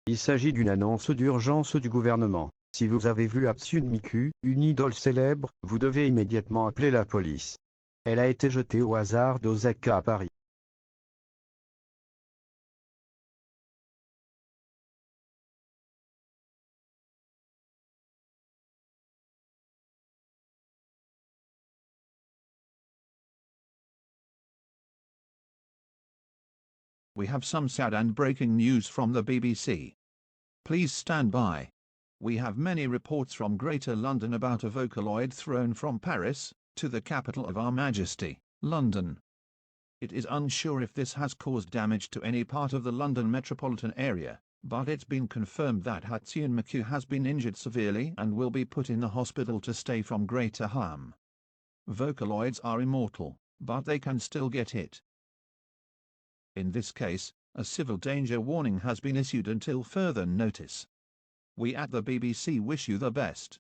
Il s'agit d'une annonce d'urgence du gouvernement. Si vous avez vu Hatsune Miku, une idole célèbre, vous devez immédiatement appeler la police. Elle a été jetée au hasard d'Osaka à Paris. We have some sad and breaking news from the BBC. Please stand by. We have many reports from Greater London about a Vocaloid thrown from Paris to the capital of Our Majesty, London. It is unsure if this has caused damage to any part of the London metropolitan area, but it's been confirmed that Hatsune Miku has been injured severely and will be put in the hospital to stay from greater harm. Vocaloids are immortal, but they can still get hit. In this case, a civil danger warning has been issued until further notice. We at the BBC wish you the best.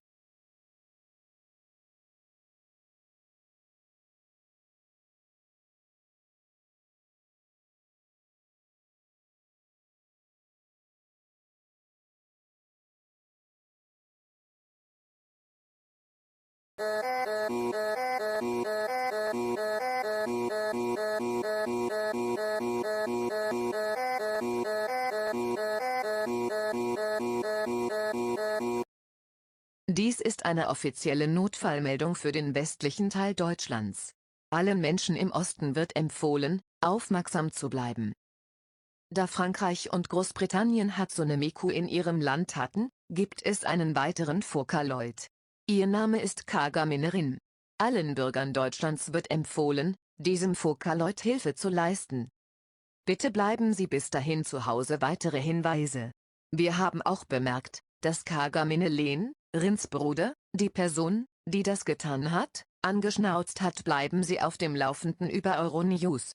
Dies ist eine offizielle Notfallmeldung für den westlichen Teil Deutschlands. Allen Menschen im Osten wird empfohlen, aufmerksam zu bleiben. Da Frankreich und Großbritannien Hatsune Miku in ihrem Land hatten, gibt es einen weiteren Vocaloid. Ihr Name ist Kagaminerin. Allen Bürgern Deutschlands wird empfohlen, diesem Vocaloid Hilfe zu leisten. Bitte bleiben Sie bis dahin zu Hause. Weitere Hinweise. Wir haben auch bemerkt, dass Kagaminerin, Rins Bruder, die Person, die das getan hat, angeschnauzt hat. Bleiben Sie auf dem Laufenden über Euronews.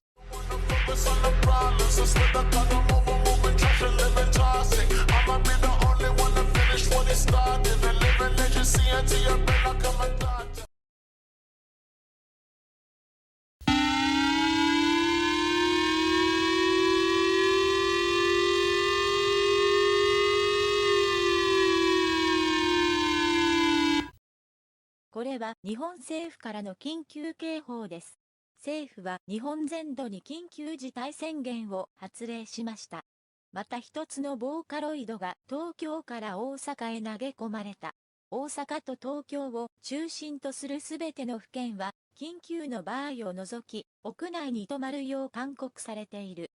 これは日本政府からの緊急警報です。政府は日本全土に緊急事態宣言を発令しました。また一つのボーカロイドが東京から大阪へ投げ込まれた。大阪と東京を中心とするすべての府県は、緊急の場合を除き、屋内に泊まるよう勧告されている。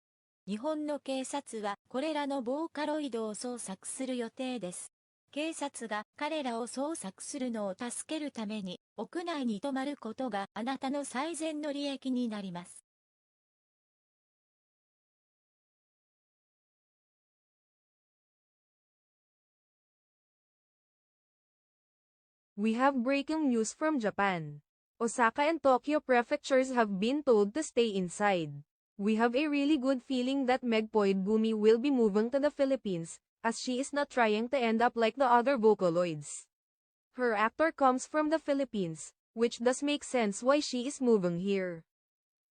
日本の警察はこれらのボーカロイドを捜索する予定です。警察が彼らを捜索するのを助けるために、屋内に泊まることがあなたの最善の利益になります。We have breaking news from Japan. Osaka and Tokyo prefectures have been told to stay inside. We have a really good feeling that Megpoid Gumi will be moving to the Philippines, as she is not trying to end up like the other Vocaloids. Her actor comes from the Philippines, which does make sense why she is moving here.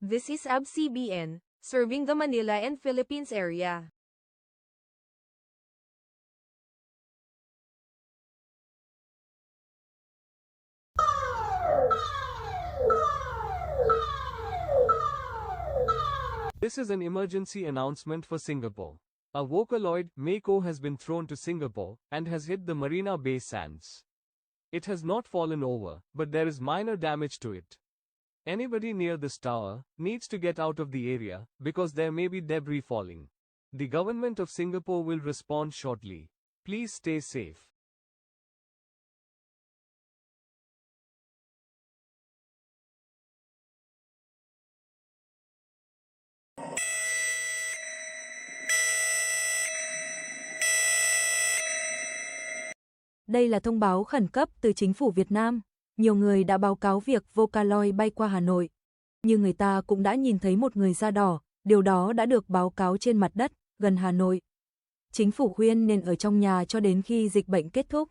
This is ABS-CBN, serving the Manila and Philippines area. This is an emergency announcement for Singapore. A Vocaloid, Miku, has been thrown to Singapore and has hit the Marina Bay Sands. It has not fallen over, but there is minor damage to it. Anybody near this tower needs to get out of the area because there may be debris falling. The government of Singapore will respond shortly. Please stay safe. Đây là thông báo khẩn cấp từ chính phủ Việt Nam. Nhiều người đã báo cáo việc Vocaloid bay qua Hà Nội. Nhưng người ta cũng đã nhìn thấy một người da đỏ, điều đó đã được báo cáo trên mặt đất, gần Hà Nội. Chính phủ khuyên nên ở trong nhà cho đến khi dịch bệnh kết thúc.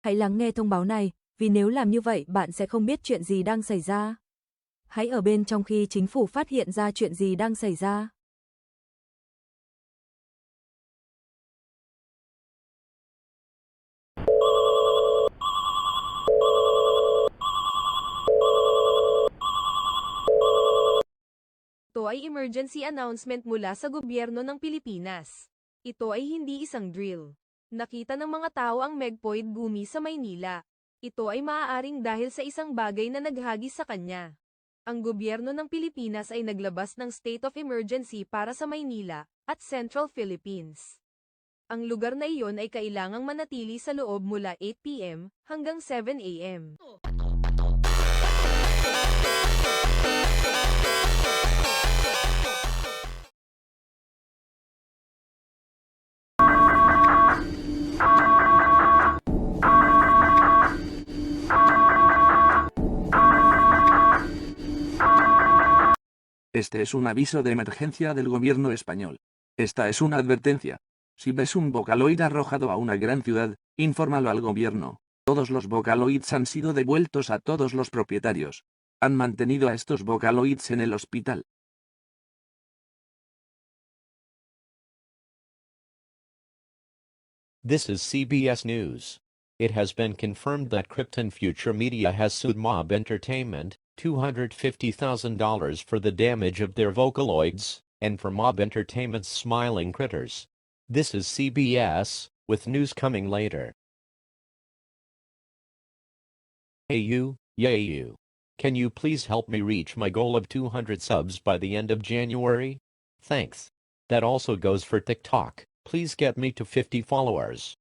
Hãy lắng nghe thông báo này, vì nếu làm như vậy bạn sẽ không biết chuyện gì đang xảy ra. Hãy ở bên trong khi chính phủ phát hiện ra chuyện gì đang xảy ra. Ito ay emergency announcement mula sa gobyerno ng Pilipinas. Ito ay hindi isang drill. Nakita ng mga tao ang Megpoid gumi sa Maynila. Ito ay maaaring dahil sa isang bagay na naghagis sa kanya. Ang gobyerno ng Pilipinas ay naglabas ng state of emergency para sa Maynila at Central Philippines. Ang lugar na iyon ay kailangang manatili sa loob mula 8 p.m. hanggang 7 a.m. Este es un aviso de emergencia del gobierno español. Esta es una advertencia. Si ves un Vocaloid arrojado a una gran ciudad, infórmalo al gobierno. Todos los Vocaloids han sido devueltos a todos los propietarios. Han mantenido a estos Vocaloids en el hospital. This is CBS News. It has been confirmed that Krypton Future Media has sued Mob Entertainment, $250,000 for the damage of their Vocaloids, and for Mob Entertainment's Smiling Critters. This is CBS, with news coming later. Hey you, yay you. Can you please help me reach my goal of 200 subs by the end of January? Thanks. That also goes for TikTok. Please get me to 50 followers.